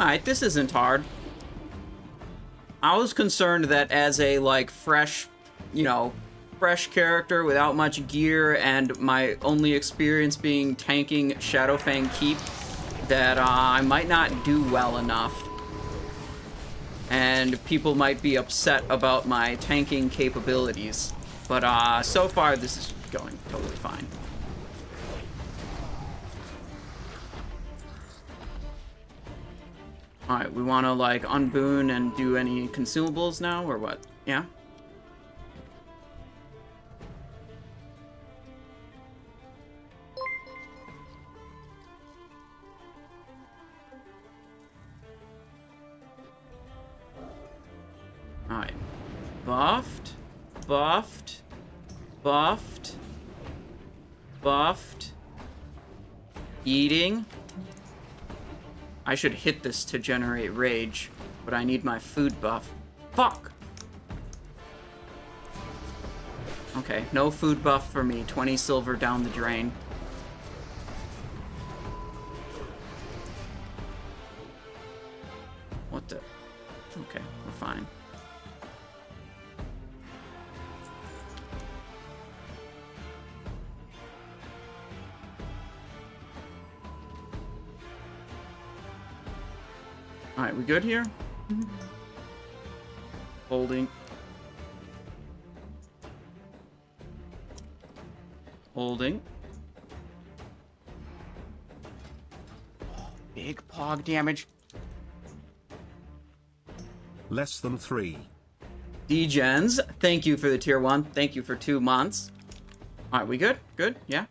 Alright, this isn't hard. I was concerned that as a, like, fresh, you know, fresh character without much gear and my only experience being tanking Shadowfang Keep, that I might not do well enough. And people might be upset about my tanking capabilities. But so far this is going totally fine. Alright, we want to, like, unboon and do any consumables now, or what? Yeah? Alright. Buffed. Buffed. Buffed. Buffed. Eating. I should hit this to generate rage, but I need my food buff. Fuck! Okay, no food buff for me. 20 silver down the drain. What the? Okay, we're fine. Alright, we good here? Holding. Holding. Oh, big pog damage. Less than 3. D-Gens, thank you for the tier 1. Thank you for 2 months. Alright, we good? Good? Yeah?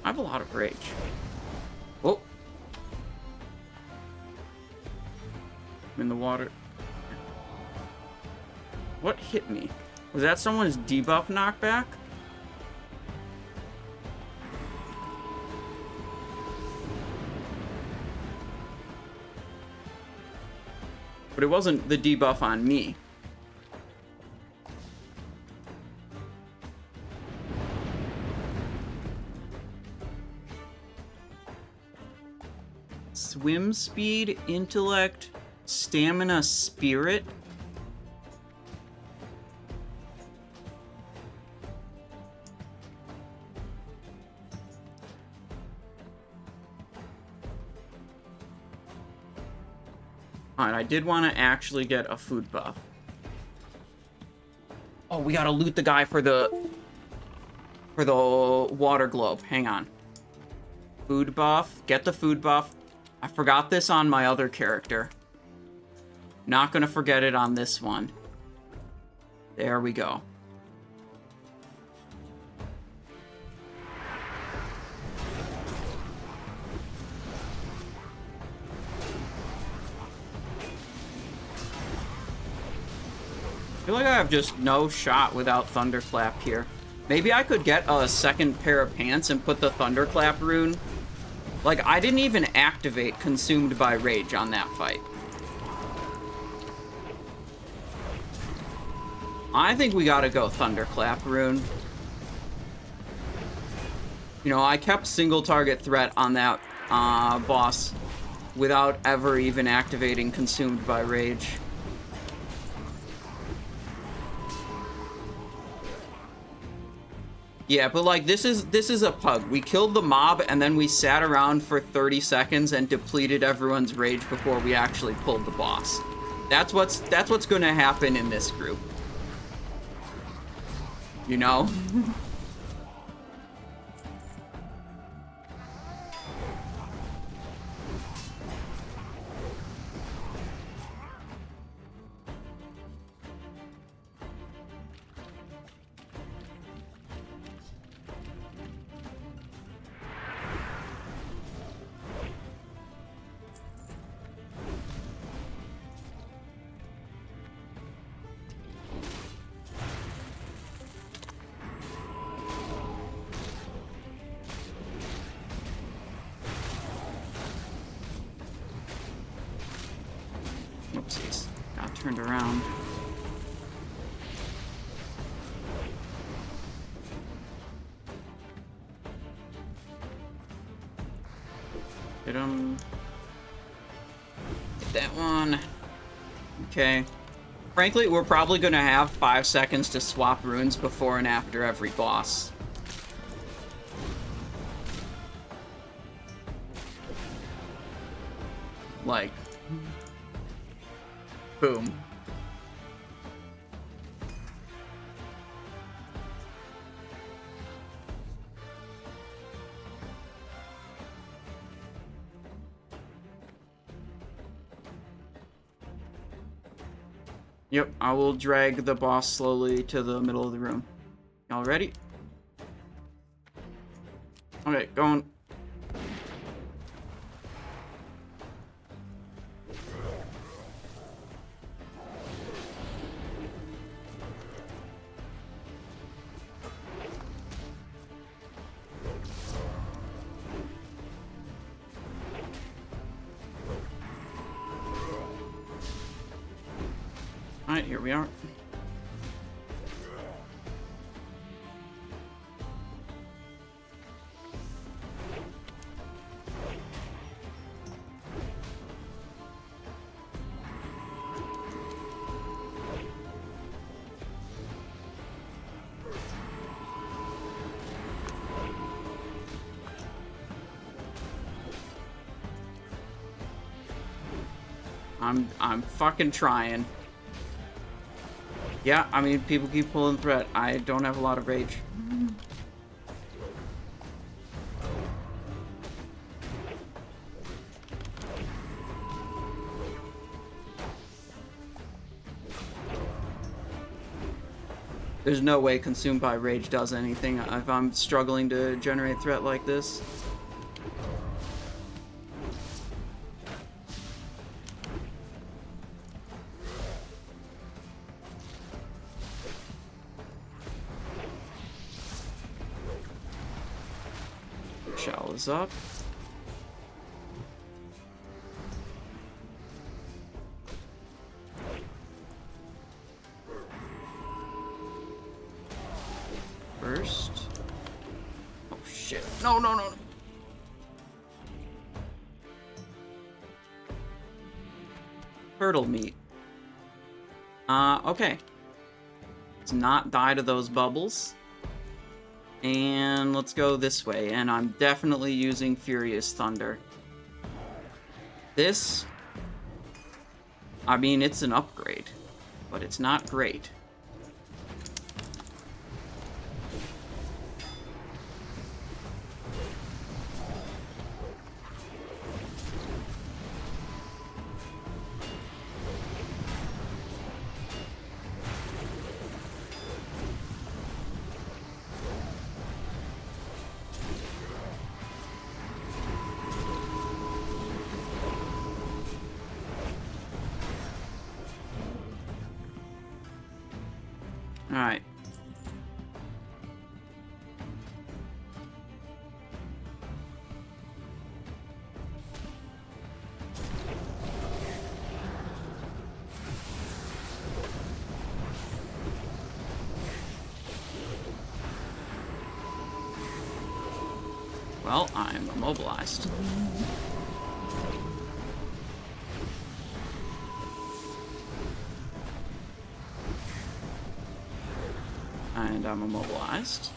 I have a lot of rage. Oh. I'm in the water. What hit me? Was that someone's debuff knockback? But it wasn't the debuff on me. Swim speed, intellect, stamina, spirit. Alright, I did want to actually get a food buff. Oh, we gotta loot the guy for the water globe. Hang on. Food buff. Get the food buff. I forgot this on my other character. Not gonna forget it on this one. There we go. I feel like I have just no shot without Thunderclap here. Maybe I could get a second pair of pants and put the Thunderclap rune. Like, I didn't even activate Consumed by Rage on that fight. I think we gotta go Thunderclap rune. You know, I kept single target threat on that boss without ever even activating Consumed by Rage. Yeah, but like this is a pug. We killed the mob and then we sat around for 30 seconds and depleted everyone's rage before we actually pulled the boss. That's what's gonna happen in this group. You know? Oopsies. Got turned around. Hit him. Hit that one. Okay. Frankly, we're probably gonna have 5 seconds to swap runes before and after every boss. Like, boom. Yep, I will drag the boss slowly to the middle of the room. Y'all ready? Okay, going. Alright, here we are. I'm fucking trying. Yeah, I mean, people keep pulling threat. I don't have a lot of rage. There's no way Consumed by Rage does anything if I'm struggling to generate threat like this. Shell is up. First. Oh shit. No, no, no. Turtle meat. Okay. Let's not die to those bubbles. And let's go this way, and I'm definitely using Furious Thunder. This, I mean, it's an upgrade, but it's not great. Alright. Well, I'm immobilized. And I'm immobilized.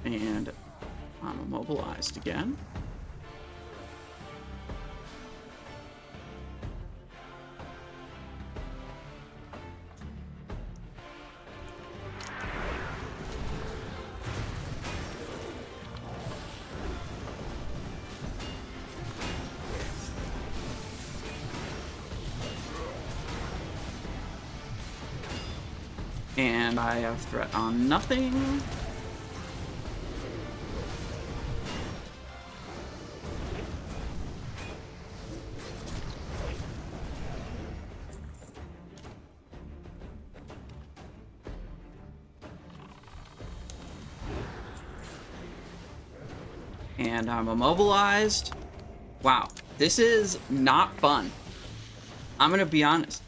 And I'm immobilized again. And I have threat on nothing. And I'm immobilized. Wow, this is not fun. I'm gonna be honest.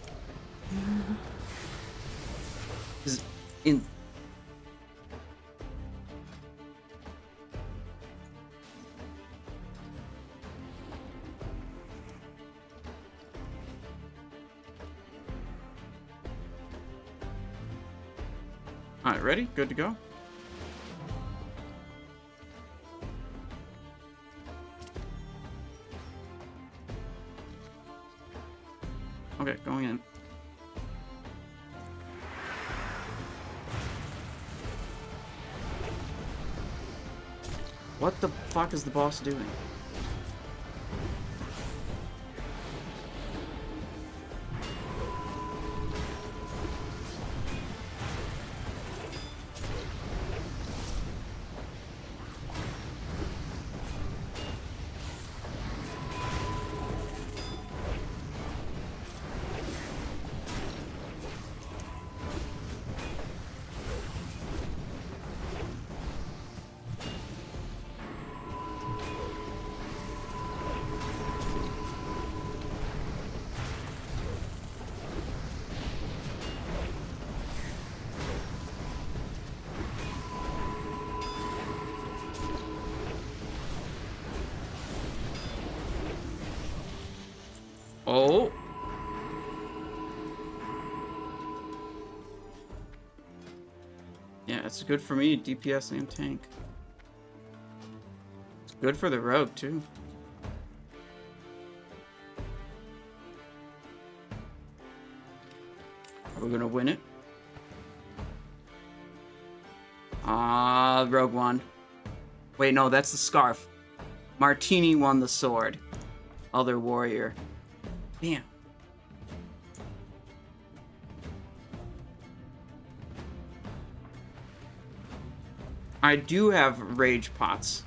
In all right, ready? Good to go. Okay, going in. What the fuck is the boss doing? Oh. Yeah, it's good for me, DPS and tank. It's good for the rogue, too. Are we gonna win it? Rogue won. Wait, no, that's the scarf. Martini won the sword. Other warrior. Damn. I do have rage pots.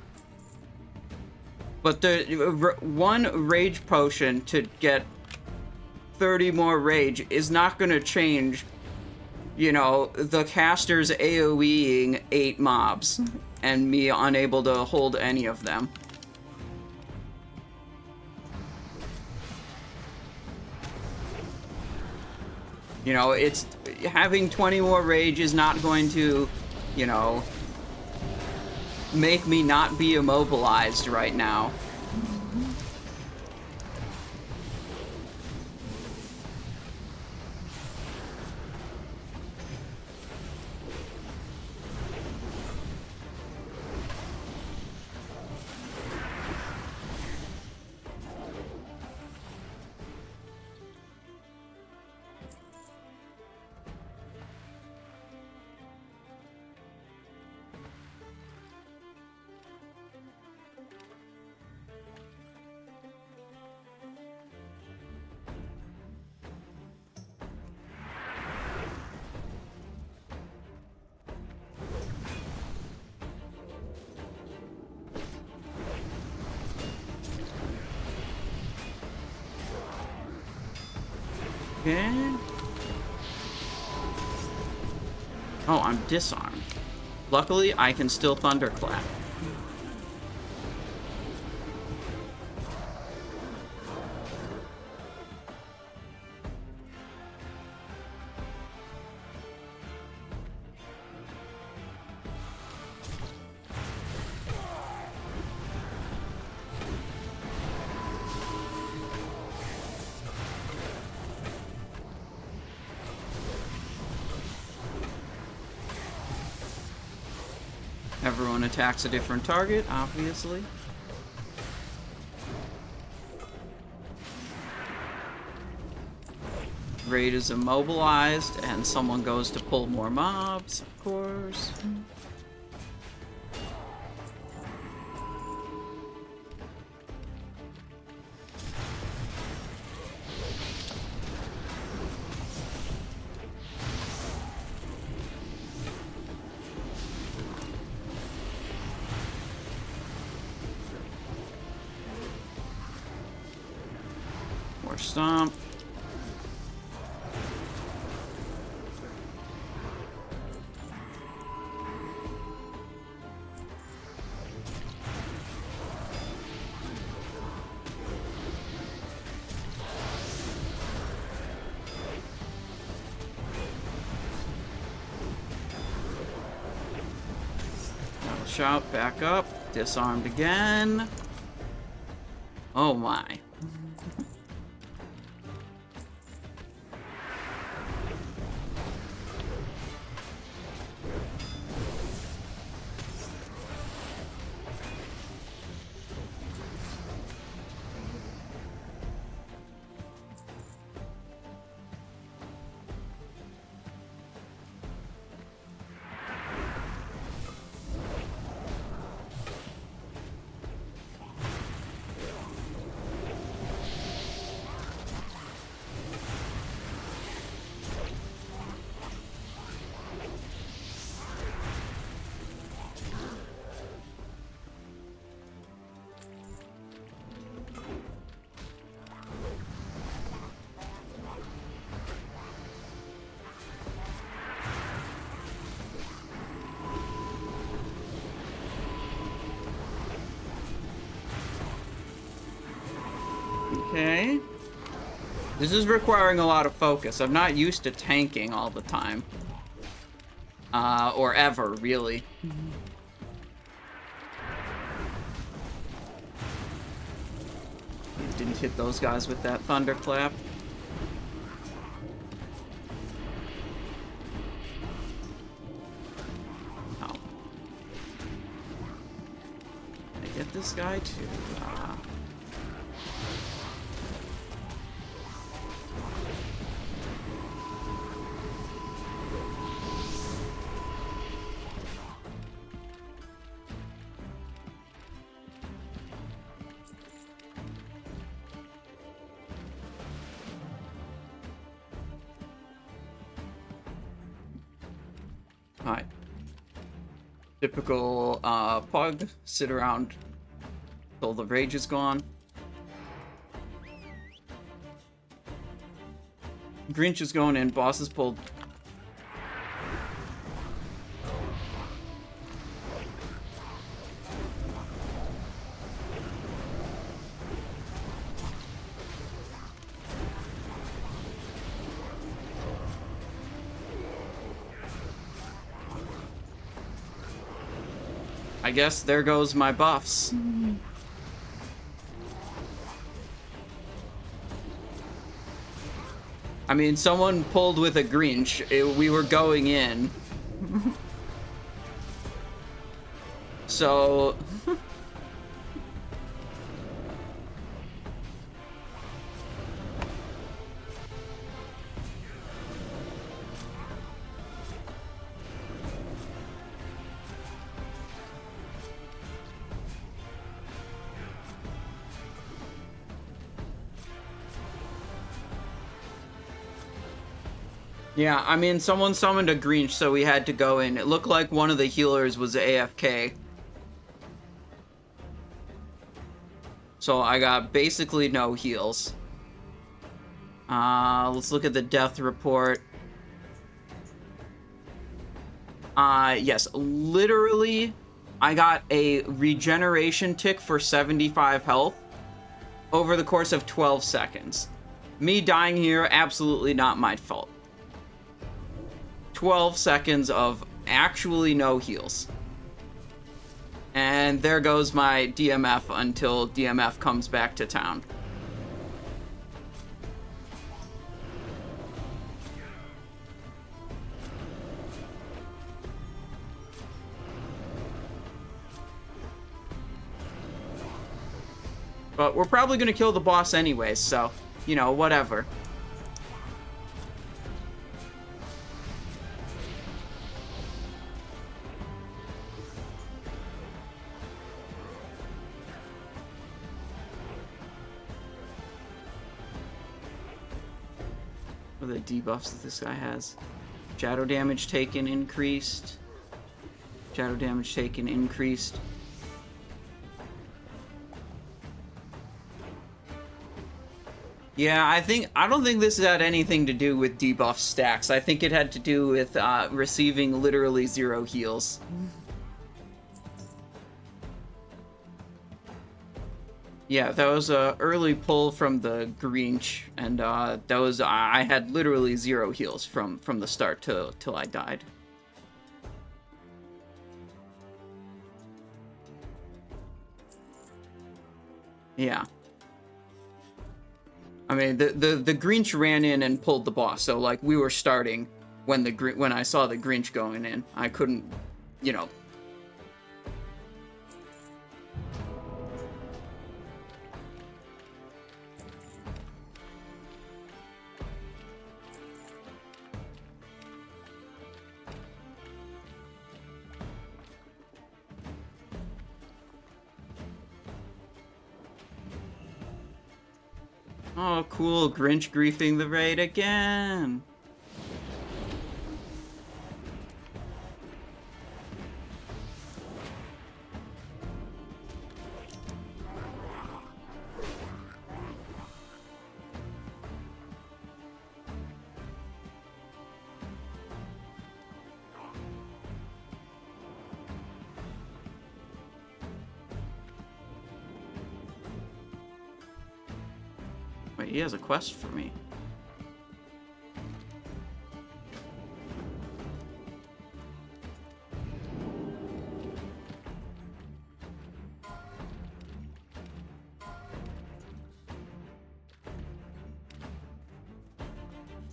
But the one rage potion to get 30 more rage is not going to change, you know, the caster's AoEing 8 mobs and me unable to hold any of them. You know, it's having 20 more rage is not going to, you know, make me not be immobilized right now. Okay. Oh, I'm disarmed. Luckily, I can still thunderclap. Everyone attacks a different target, obviously. Raid is immobilized, and someone goes to pull more mobs, of course. Stomp. watch out. Back up. Disarmed again. Oh my. Okay. This is requiring a lot of focus. I'm not used to tanking all the time. Or ever, really. Didn't hit those guys with that thunderclap. Oh. Can I get this guy too? Alright. Typical pug. Sit around till the rage is gone. Grinch is going in. Boss is pulled. I guess there goes my buffs. I mean, someone pulled with a Grinch. We were going in. So... Yeah, I mean, someone summoned a Grinch, so we had to go in. It looked like one of the healers was AFK. So I got basically no heals. Let's look at the death report. Yes, literally, I got a regeneration tick for 75 health over the course of 12 seconds. Me dying here, absolutely not my fault. 12 seconds of actually no heals. And there goes my DMF until DMF comes back to town. But we're probably gonna kill the boss anyways, so, you know, whatever. What are the debuffs that this guy has? Shadow damage taken increased. Shadow damage taken increased. Yeah, I don't think this had anything to do with debuff stacks. I think it had to do with receiving literally 0 heals. Yeah, that was a early pull from the Grinch, and that was I had literally 0 heals from the start till I died. Yeah. I mean, the Grinch ran in and pulled the boss, so like we were starting when I saw the Grinch going in. I couldn't, you know. Oh, cool. Grinch griefing the raid again. Wait, he has a quest for me.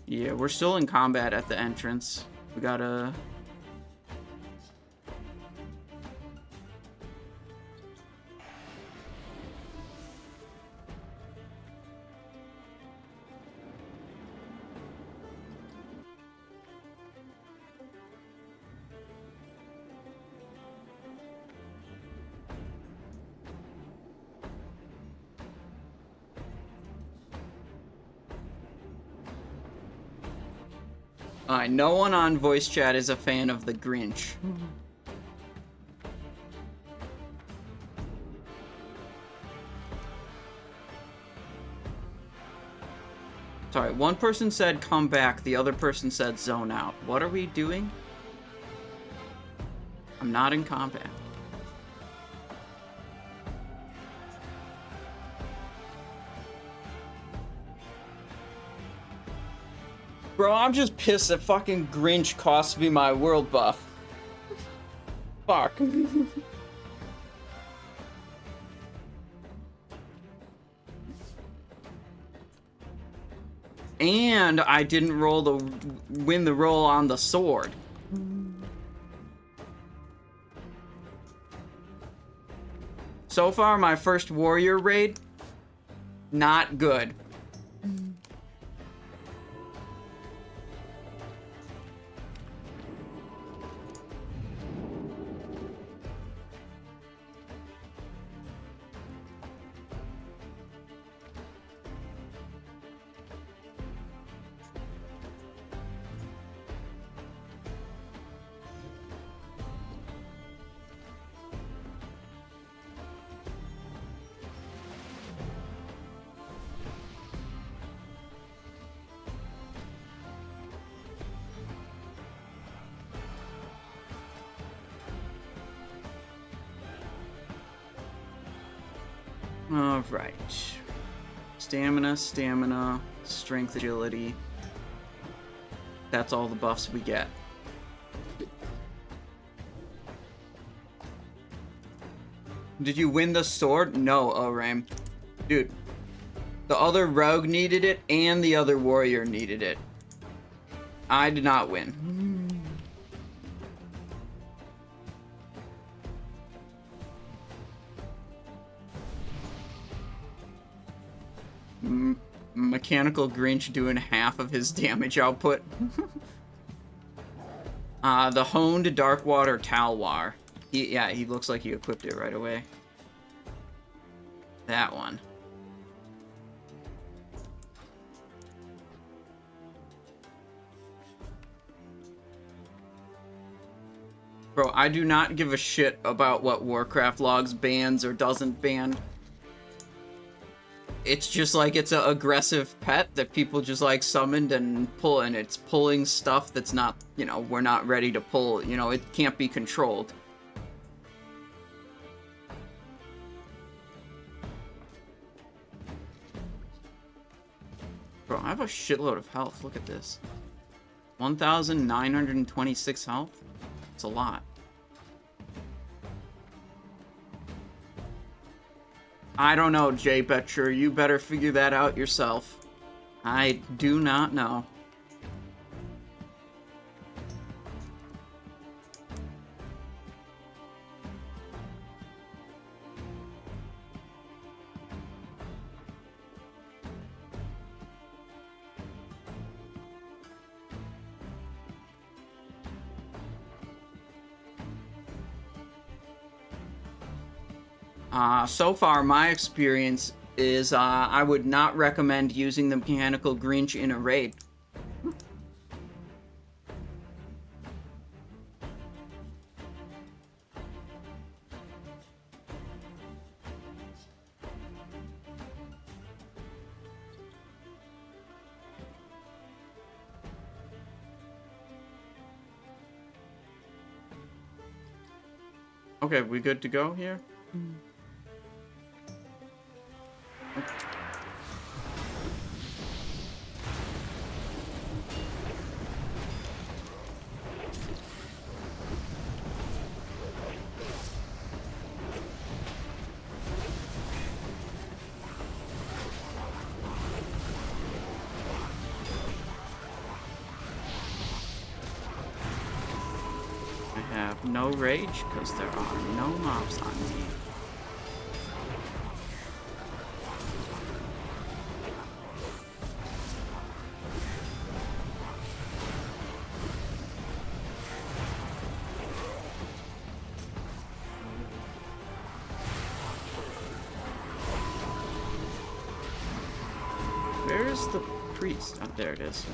Yeah, we're still in combat at the entrance. We gotta... no one on voice chat is a fan of the Grinch. Sorry, one person said come back, the other person said zone out. What are we doing? I'm not in combat. Bro, I'm just pissed that fucking Grinch cost me my world buff. Fuck. And I didn't win the roll on the sword. So far, my first warrior raid, not good. Alright. Stamina, strength, agility. That's all the buffs we get. Did you win the sword? No, Oram. Dude, the other rogue needed it and the other warrior needed it. I did not win. Mechanical Grinch doing half of his damage output. The honed Darkwater Talwar. He looks like he equipped it right away. That one. Bro, I do not give a shit about what Warcraft logs bans or doesn't ban. It's just like it's an aggressive pet that people just like summoned and pull, and it's pulling stuff that's not, you know, we're not ready to pull, you know, it can't be controlled. Bro, I have a shitload of health, look at this. 1,926 health? It's a lot. I don't know, Jay Betcher. You better figure that out yourself. I do not know. So far, my experience is I would not recommend using the mechanical Grinch in a raid. Okay, we good to go here? I have no rage because there are no mobs on me. Where's the priest? Oh, there it is.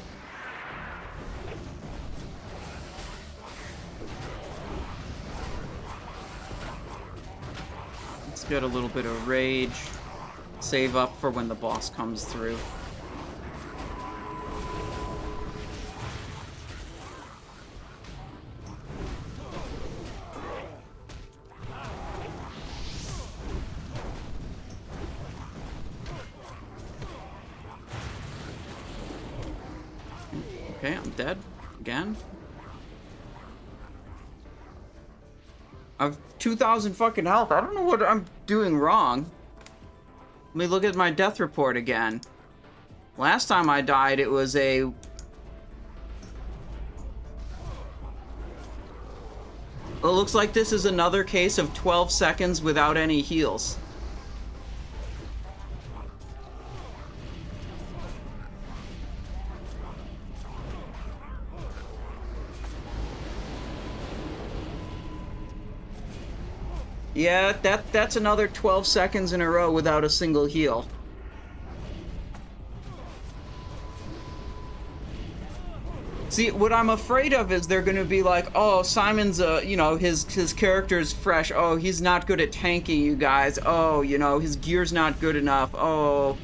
Let's get a little bit of rage. Save up for when the boss comes through. Okay, I'm dead. Again. I've 2,000 fucking health. I don't know what I'm doing wrong. Let me look at my death report again. Last time I died, it was a... It looks like this is another case of 12 seconds without any heals. Yeah, that's another 12 seconds in a row without a single heal. See, what I'm afraid of is they're gonna be like, oh, Simon's you know, his character's fresh. Oh, he's not good at tanking, you guys. Oh, you know, his gear's not good enough. Oh.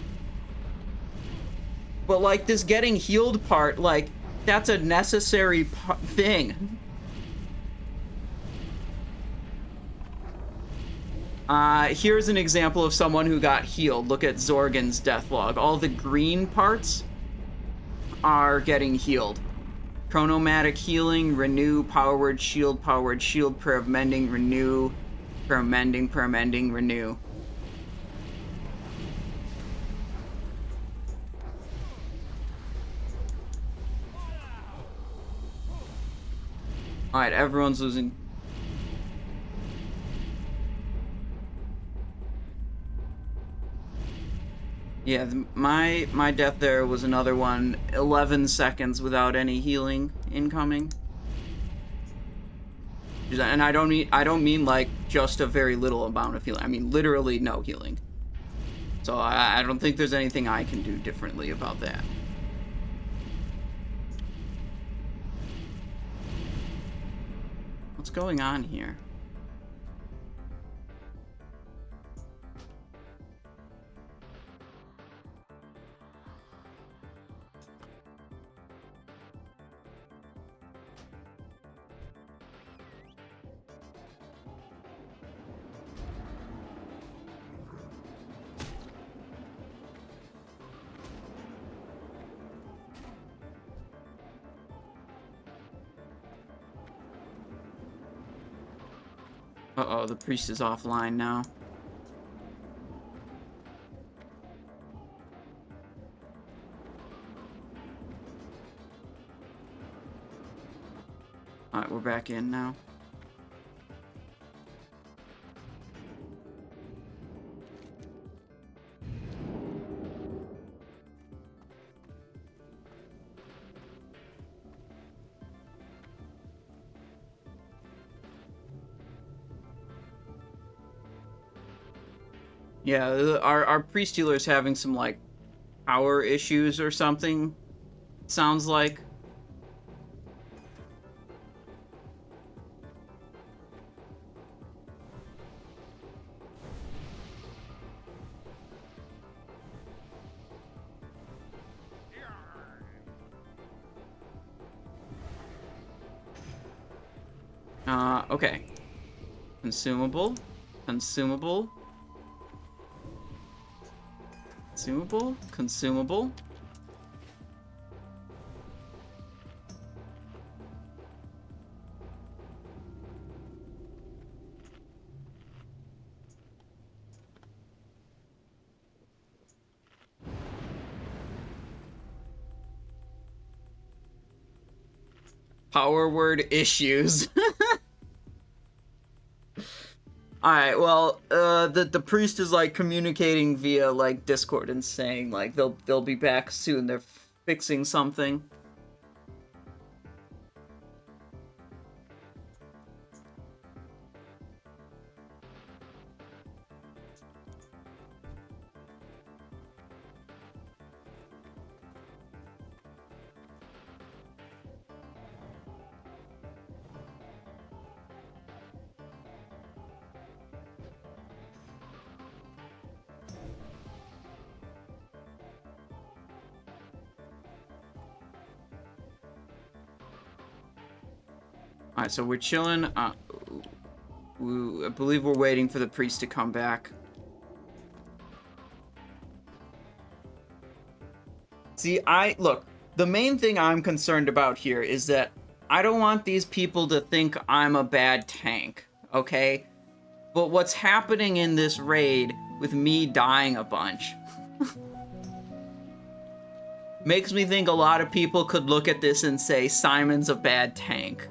But like this getting healed part, like that's a necessary thing. Here's an example of someone who got healed. Look at Zorgan's death log. All the green parts are getting healed. Chronomatic healing, renew, power word, shield, prayer of mending, renew, prayer of mending, renew. Alright, everyone's losing. Yeah, my death there was another one. 11 seconds without any healing incoming. And I don't mean like just a very little amount of healing. I mean literally no healing. So I don't think there's anything I can do differently about that. What's going on here? Uh-oh, the priest is offline now. Alright, we're back in now. Yeah, our priest healer's having some, like, power issues or something, sounds like. Okay. Consumable. Consumable. Consumable. Consumable. Power word issues. Alright, well, the priest is, like, communicating via, like, Discord and saying, like, they'll be back soon. They're fixing something. Alright, so we're chilling. I believe we're waiting for the priest to come back. See, look, the main thing I'm concerned about here is that I don't want these people to think I'm a bad tank, okay? But what's happening in this raid with me dying a bunch makes me think a lot of people could look at this and say Simon's a bad tank.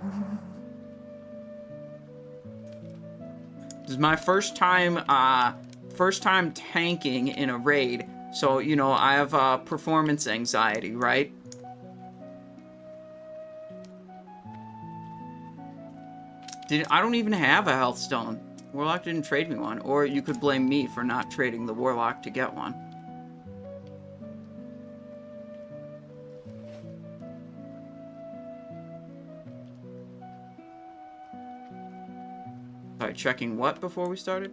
This is my first time tanking in a raid, so, you know, I have performance anxiety, right? I don't even have a health stone. Warlock didn't trade me one, or you could blame me for not trading the Warlock to get one. Sorry, checking what before we started?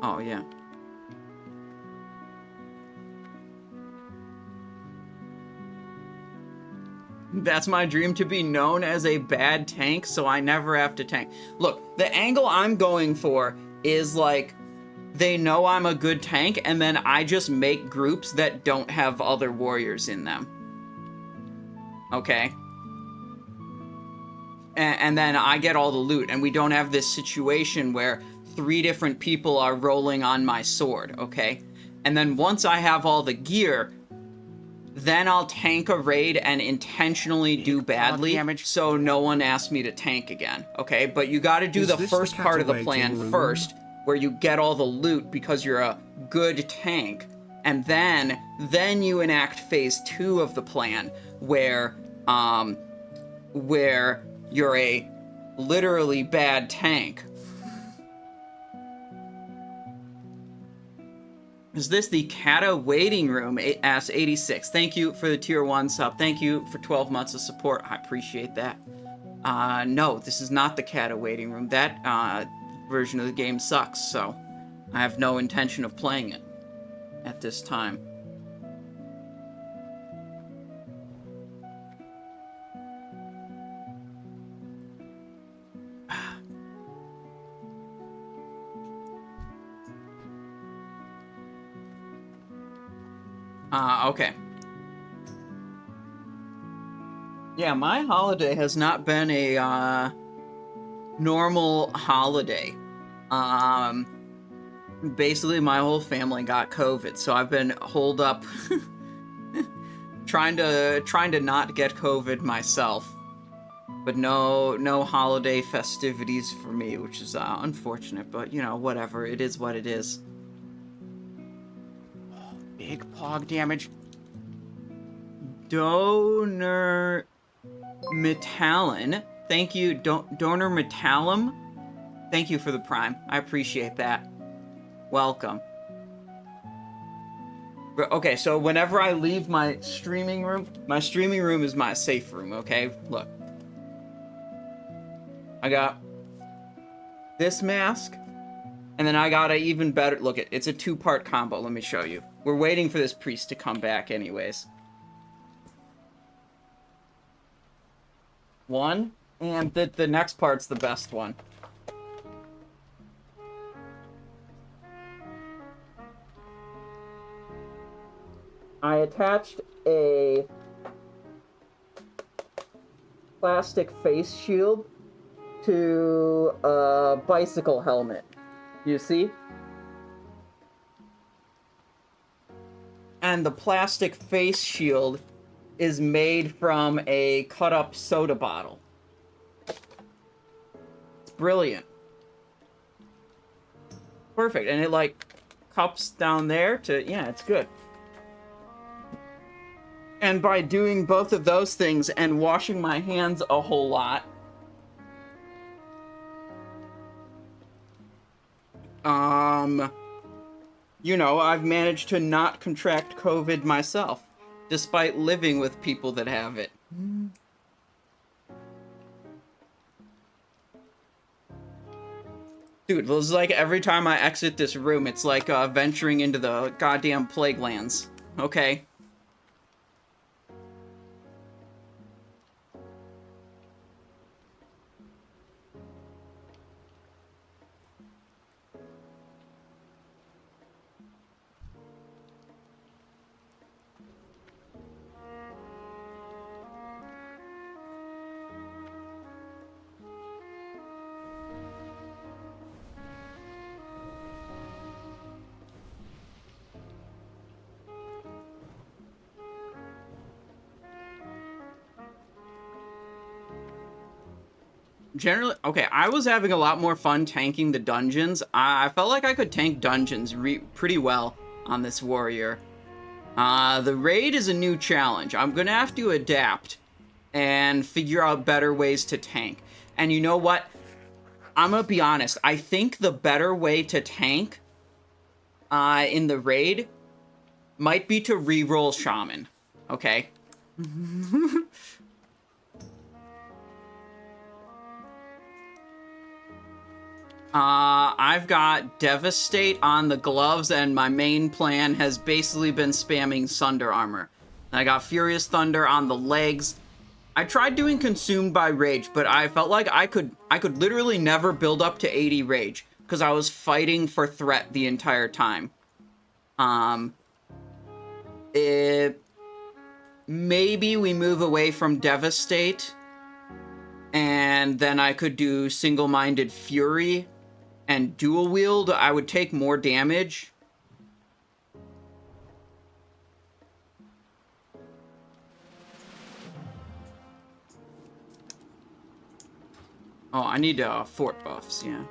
Oh, yeah. That's my dream, to be known as a bad tank, so I never have to tank. Look, the angle I'm going for is, like, they know I'm a good tank, and then I just make groups that don't have other warriors in them. Okay? And then I get all the loot, and we don't have this situation where 3 different people are rolling on my sword, okay? And then once I have all the gear, then I'll tank a raid and intentionally do badly, so no one asks me to tank again, okay? But you gotta do the first part of the plan first, where you get all the loot because you're a good tank, and then you enact phase 2 of the plan, where you're a literally bad tank. Is this the Kata waiting room? Asks 86. Thank you for the tier 1 sub. Thank you for 12 months of support. I appreciate that. No, this is not the Kata waiting room. That version of the game sucks, so I have no intention of playing it at this time. Okay. Yeah, my holiday has not been a, normal holiday. Basically my whole family got COVID, so I've been holed up trying to not get COVID myself. But no holiday festivities for me, which is unfortunate, but you know, whatever. It is what it is. Oh, big pog damage. Donor Metallin. Thank you, Donor Metallum. Thank you for the prime. I appreciate that. Welcome. Okay, so whenever I leave my streaming room is my safe room, okay? Look. I got this mask, and then I got a even better... Look, it's a two-part combo. Let me show you. We're waiting for this priest to come back anyways. One, and the next part's the best one. I attached a plastic face shield to a bicycle helmet. You see? And the plastic face shield is made from a cut-up soda bottle. It's brilliant. Perfect. And it, like, cups down there to... Yeah, it's good. And by doing both of those things and washing my hands a whole lot, you know, I've managed to not contract COVID myself, despite living with people that have it. Dude, this is like every time I exit this room, it's like venturing into the goddamn plague lands. Okay. Generally, okay, I was having a lot more fun tanking the dungeons. I felt like I could tank dungeons pretty well on this warrior. The raid is a new challenge. I'm gonna have to adapt and figure out better ways to tank. And you know what? I'm gonna be honest. I think the better way to tank in the raid might be to reroll Shaman. Okay? I've got Devastate on the gloves, and my main plan has basically been spamming Sunder Armor. I got Furious Thunder on the legs. I tried doing Consumed by Rage, but I felt like I could literally never build up to 80 Rage, because I was fighting for threat the entire time. Maybe we move away from Devastate, and then I could do Single-Minded Fury and dual wield. I would take more damage. Oh, I need fort buffs, yeah.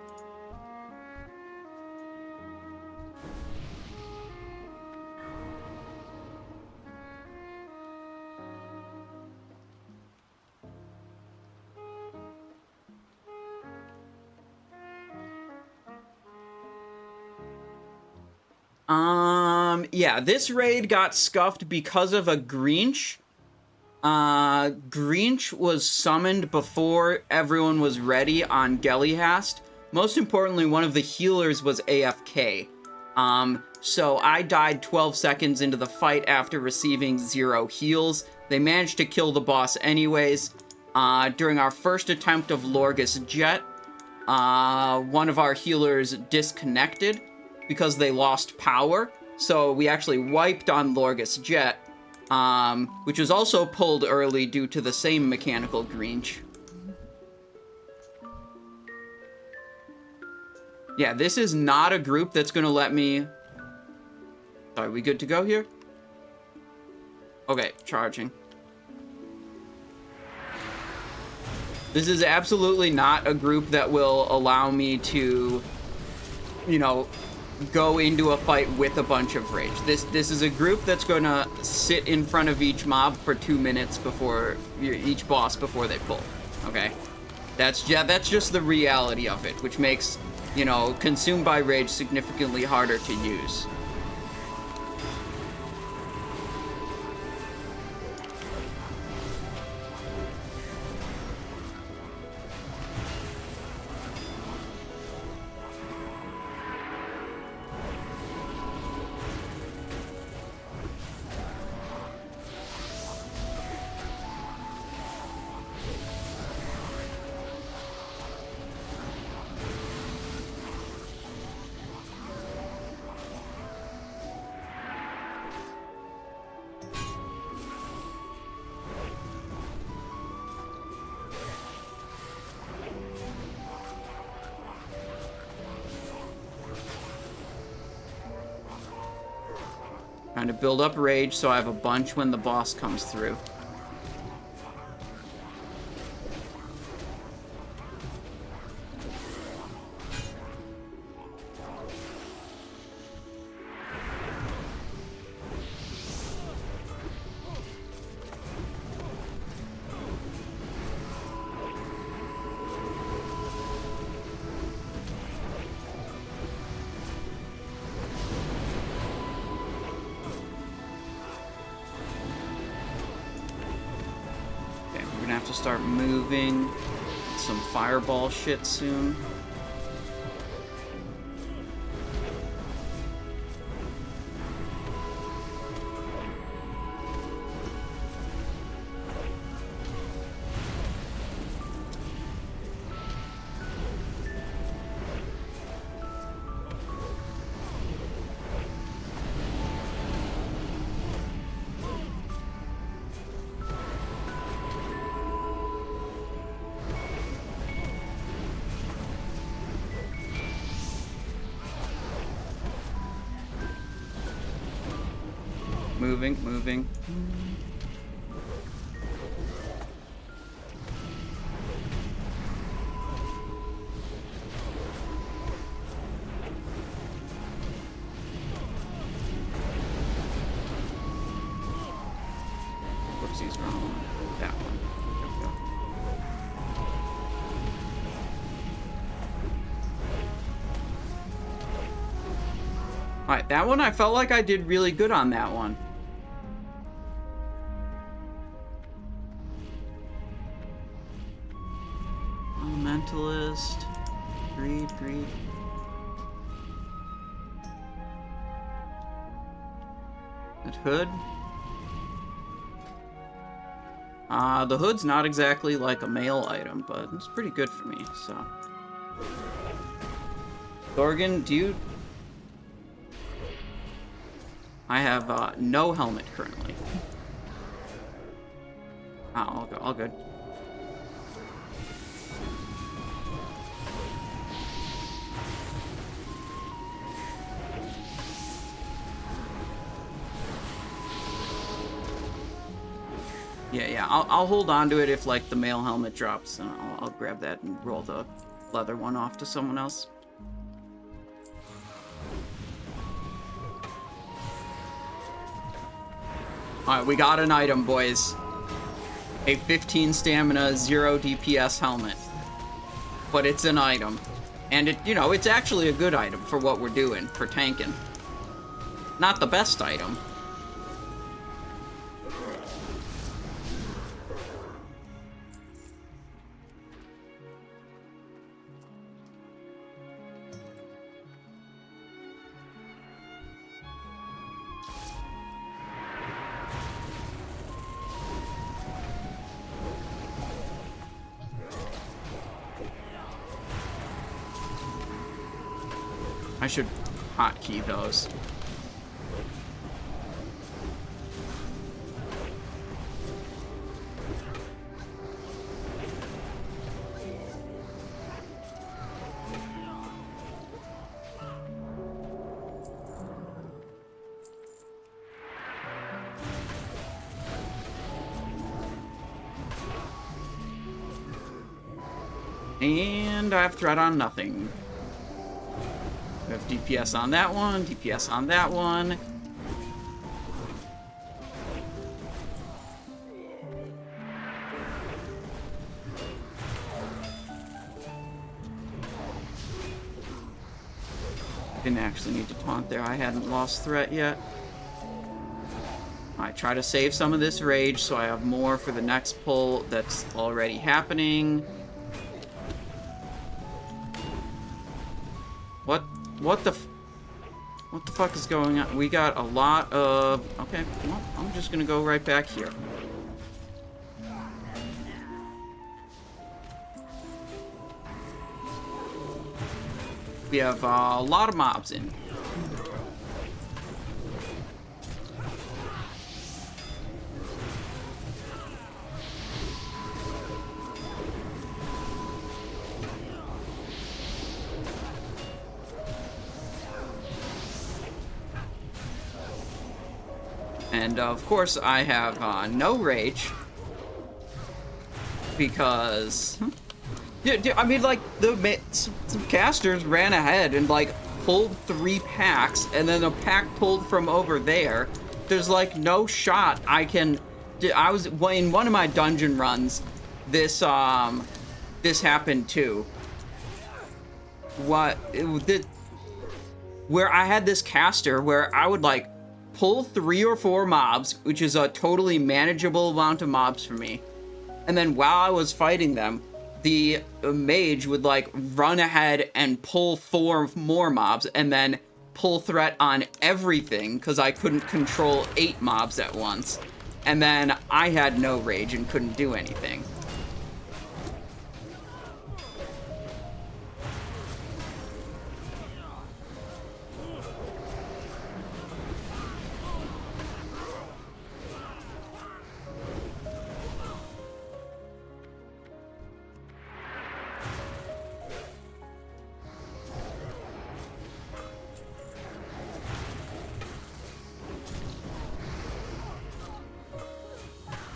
Yeah, this raid got scuffed because of a Grinch. Grinch was summoned before everyone was ready on Gelihast. Most importantly, one of the healers was AFK. So I died 12 seconds into the fight after receiving 0 heals. They managed to kill the boss anyways. During our first attempt of Lorgus Jett, one of our healers disconnected because they lost power. So we actually wiped on Lorgus Jett, which was also pulled early due to the same mechanical Grinch. Yeah, this is not a group that's gonna let me... Are we good to go here? Okay, charging. This is absolutely not a group that will allow me to, you know, go into a fight with a bunch of rage. This is a group that's gonna sit in front of each mob for 2 minutes before each boss before they pull. Okay, that's just the reality of it, which makes, you know, consumed by rage significantly harder to use. Trying to build up rage so I have a bunch when the boss comes through. Have to start moving some fireball shit soon. Moving. Whoopsies, wrong one. That one. There we go. Alright, that one I felt like I did really good on that one. Elementalist. Greed. That hood. The hood's not exactly like a male item, but it's pretty good for me, so. Thorgan, do you... I have, no helmet currently. Oh, all good. Yeah, I'll hold on to it if, like, the male helmet drops, and I'll grab that and roll the leather one off to someone else. Alright, we got an item, boys. A 15 stamina, 0 DPS helmet. But it's an item. And it, you know, it's actually a good item for what we're doing, for tanking. Not the best item. I should hotkey those. And I have threat on nothing. We have DPS on that one, DPS on that one. Didn't actually need to taunt there. I hadn't lost threat yet. I try to save some of this rage so I have more for the next pull that's already happening. What the fuck is going on? We got a lot of... Okay, well, I'm just gonna go right back here. We have a lot of mobs in. And of course I have no rage because I mean, like, some casters ran ahead and, like, pulled 3 packs, and then a pack pulled from over there. There's, like, no shot I can... I was... in one of my dungeon runs, this happened, too. Where I had this caster where I would, like, pull 3 or 4 mobs, which is a totally manageable amount of mobs for me. And then while I was fighting them, the mage would, like, run ahead and pull 4 more mobs, and then pull threat on everything, because I couldn't control 8 mobs at once. And then I had no rage and couldn't do anything.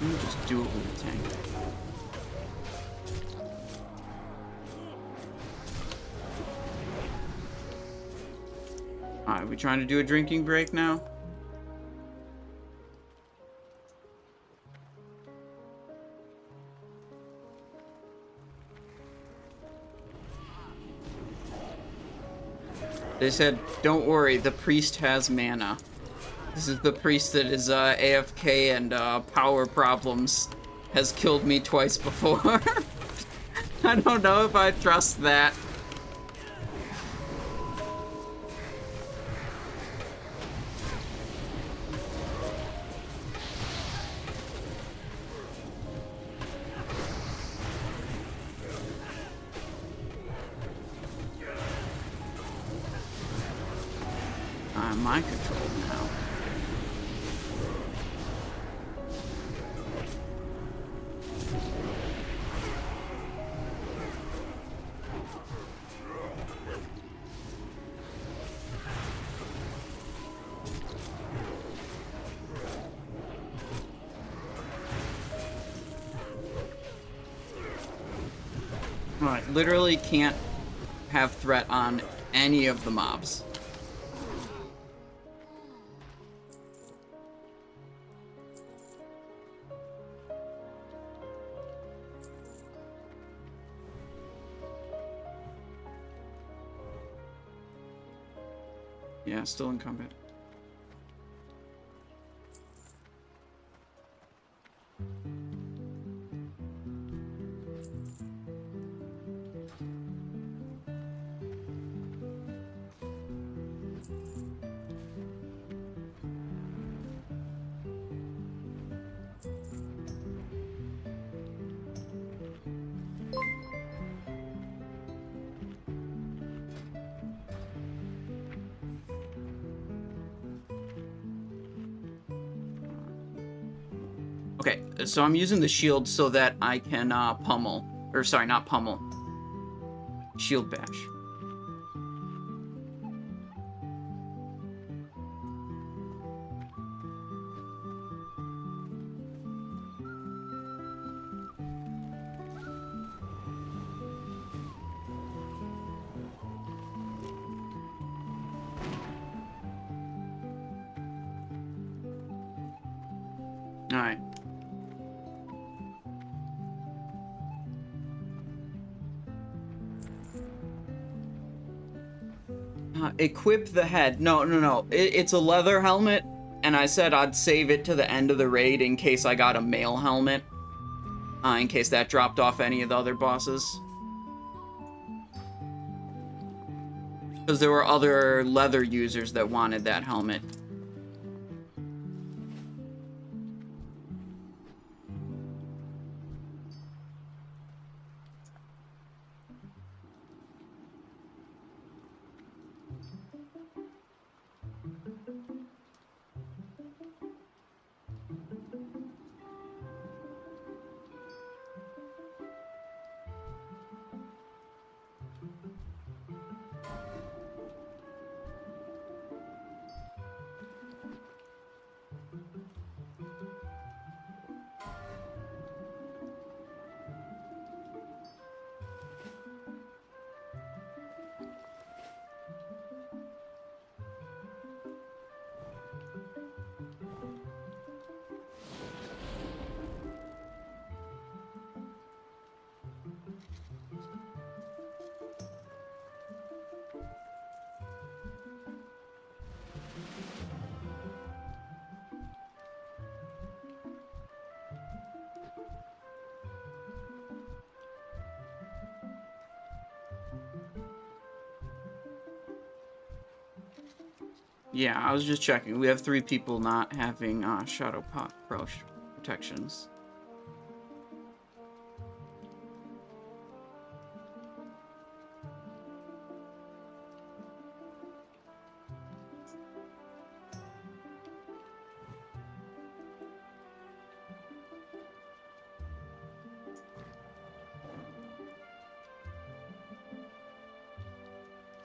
Let me just do it with the tank. Alright, we trying to do a drinking break now? They said, don't worry, the priest has mana. This is the priest that is AFK and power problems has killed me twice before. I don't know if I trust that. I'm mind control now. Right, literally can't have threat on any of the mobs. Yeah, still in combat. Okay, so I'm using the shield so that I can pummel. Or sorry, not pummel. Shield bash. Alright. Equip the head. No. It's a leather helmet, and I said I'd save it to the end of the raid in case I got a mail helmet. In case that dropped off any of the other bosses. Because there were other leather users that wanted that helmet. Yeah, I was just checking. We have 3 people not having Shadow Pot Pro protections.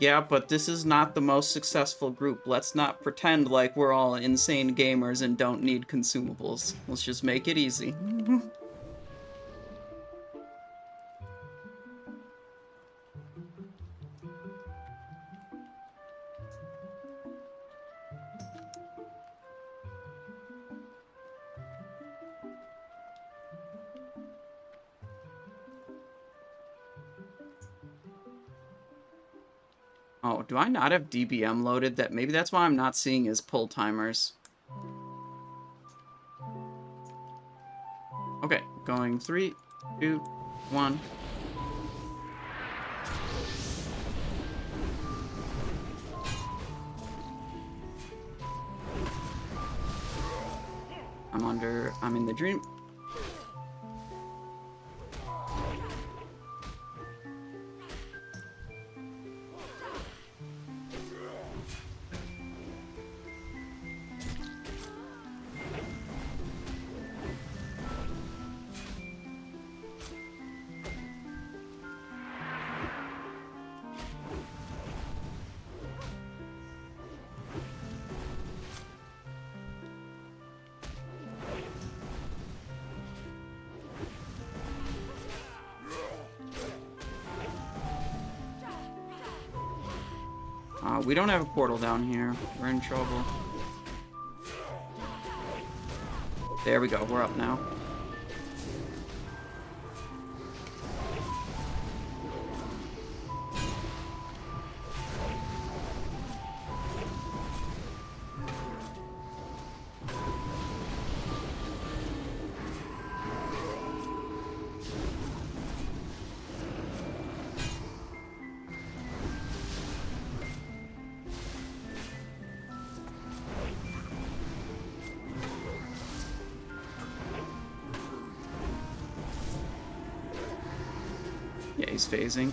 Yeah, but this is not the most successful group. Let's not pretend like we're all insane gamers and don't need consumables. Let's just make it easy. Oh, do I not have DBM loaded? Maybe that's why I'm not seeing his pull timers. Okay, going 3, 2, 1. I'm in the dream. We don't have a portal down here. We're in trouble. There we go. We're up now. Yeah, he's phasing.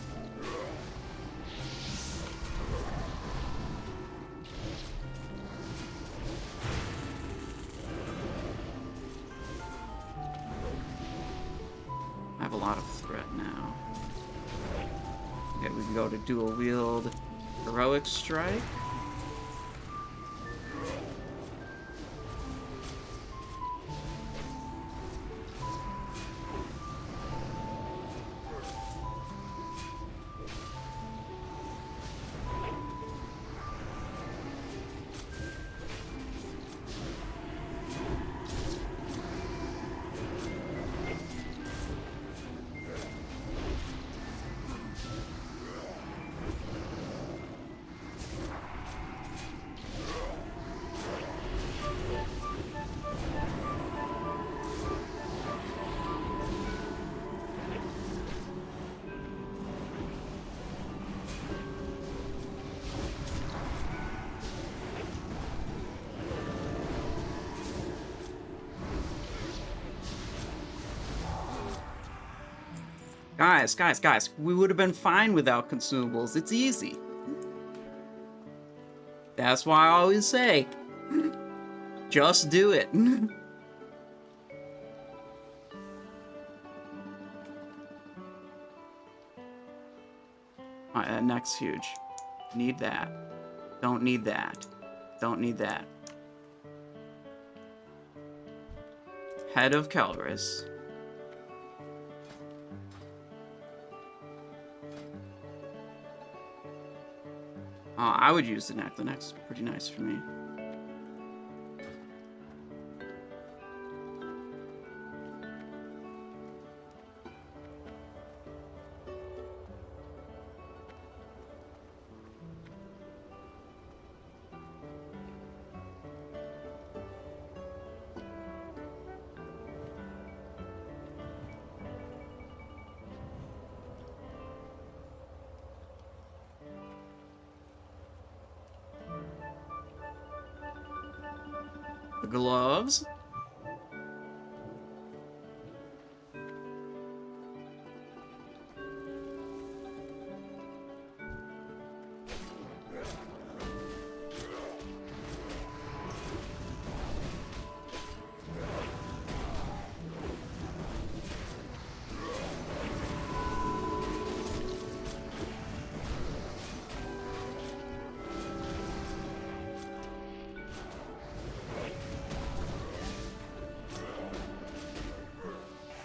I have a lot of threat now. Okay, we can go to dual wield heroic strike. Guys, we would have been fine without consumables. It's easy. That's why I always say, just do it. Alright, that neck's huge. Need that. Don't need that. Don't need that. Head of Kelris. I would use the neck. The neck's pretty nice for me. The gloves.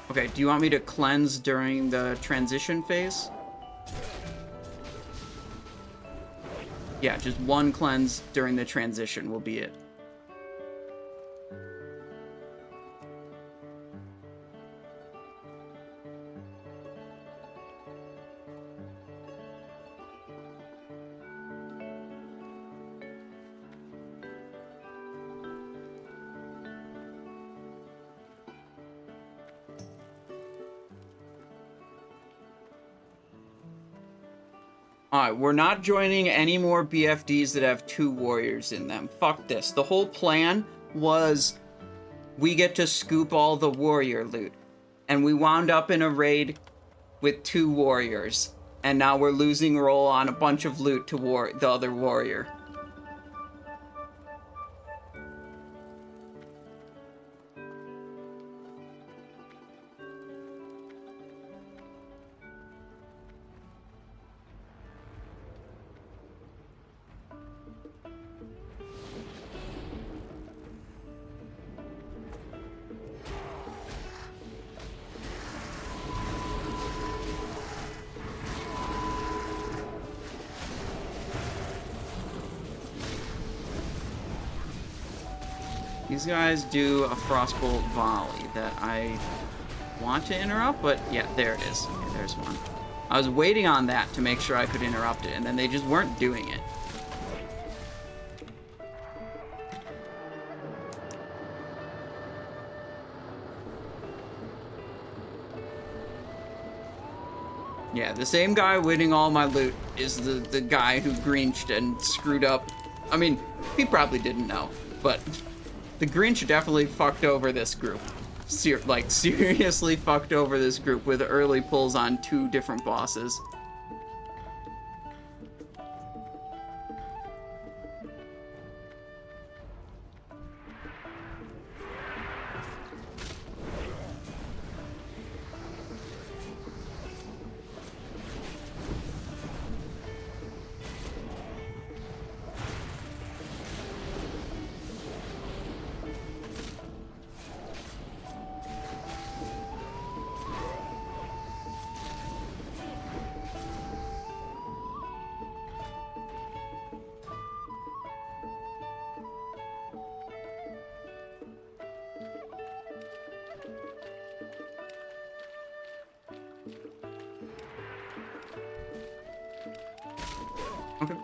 Okay, do you want me to cleanse during the transition phase? Yeah, just one cleanse during the transition will be it. Alright, we're not joining any more BFDs that have 2 warriors in them. Fuck this. The whole plan was we get to scoop all the warrior loot. And we wound up in a raid with 2 warriors. And now we're losing roll on a bunch of loot to the other warrior. These guys do a Frostbolt volley that I want to interrupt, but yeah, there it is. Okay, there's one. I was waiting on that to make sure I could interrupt it, and then they just weren't doing it. Yeah, the same guy winning all my loot is the guy who Grinched and screwed up. I mean, he probably didn't know, but the Grinch definitely fucked over this group. Seriously fucked over this group with early pulls on 2 different bosses. Okay.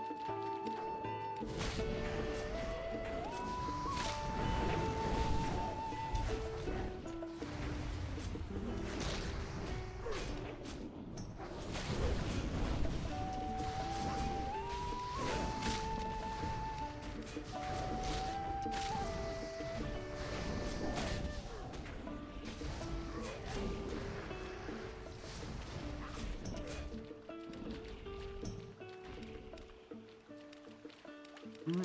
Okay,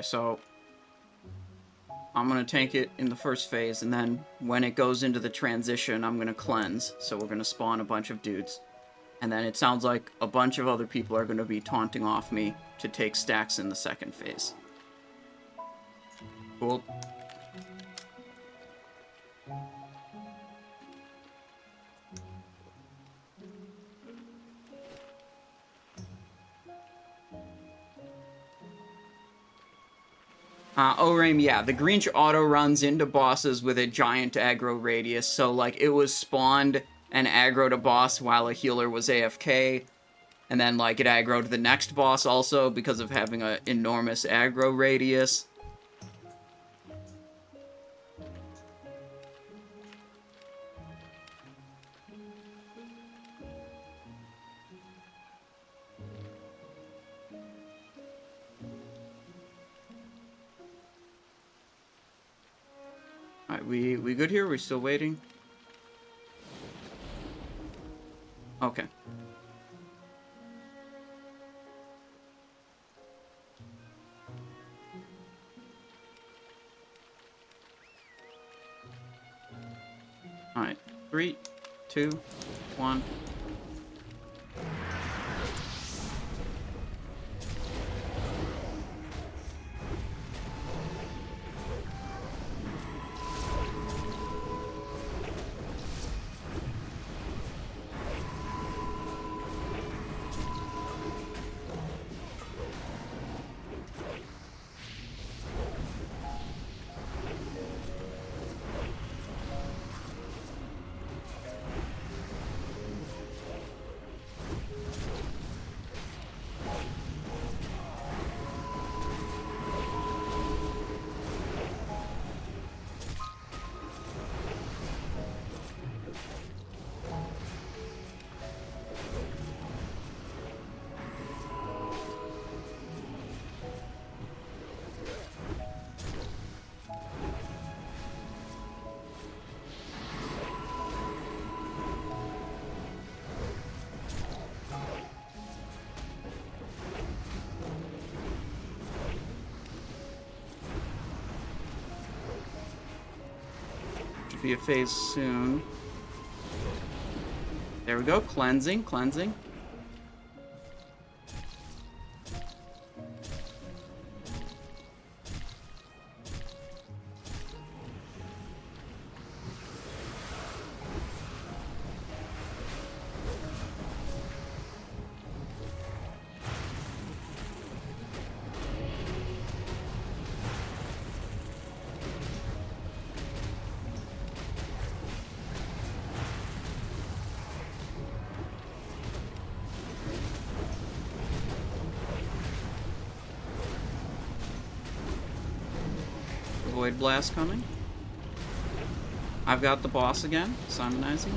so I'm gonna tank it in the first phase, and then when it goes into the transition, I'm gonna cleanse. So we're gonna spawn a bunch of dudes. And then it sounds like a bunch of other people are gonna be taunting off me to take stacks in the second phase. Cool. Oraim, yeah, the Grinch auto runs into bosses with a giant aggro radius, so like it was spawned and aggroed a boss while a healer was AFK, and then like it aggroed the next boss also because of having an enormous aggro radius. Alright, we good here? We're still waiting? Okay. Alright. 3, 2, 1. Be a phase soon. There we go. Cleansing, cleansing. Void Blast coming. I've got the boss again, Simonizing.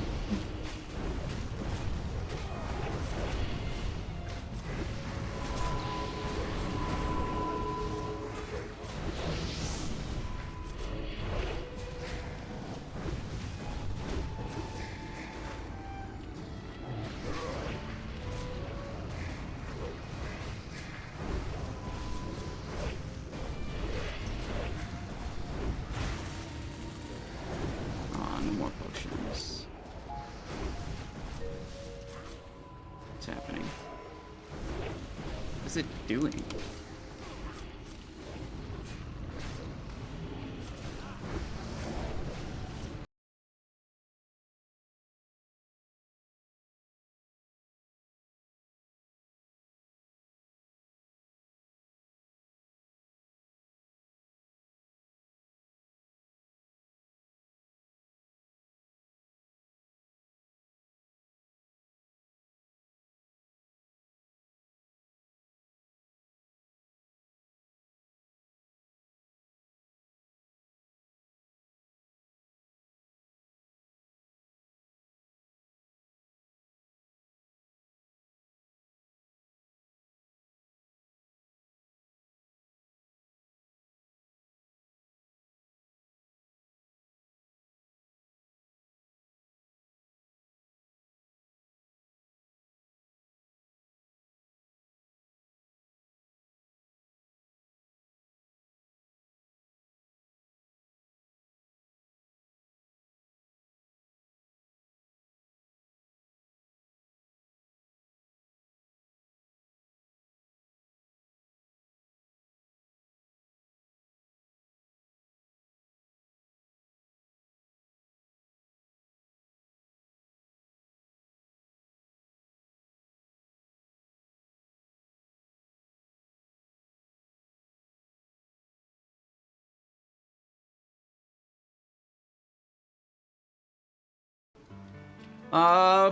No more potions. What's happening? What is it doing?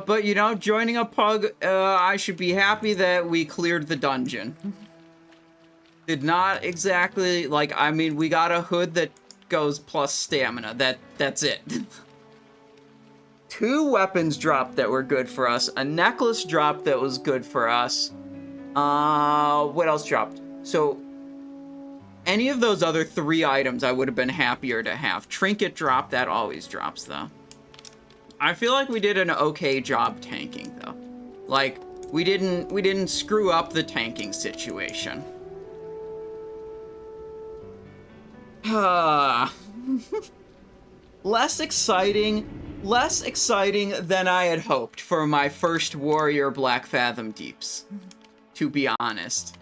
But you know, joining a pug, I should be happy that we cleared the dungeon. Did not exactly, like, I mean, we got a hood that goes plus stamina. That's it. 2 weapons dropped that were good for us. A necklace dropped that was good for us. What else dropped? So, any of those other 3 items I would have been happier to have. Trinket drop, that always drops, though. I feel like we did an okay job tanking, though. Like, we didn't screw up the tanking situation. Less exciting than I had hoped for my first warrior Blackfathom deeps, to be honest.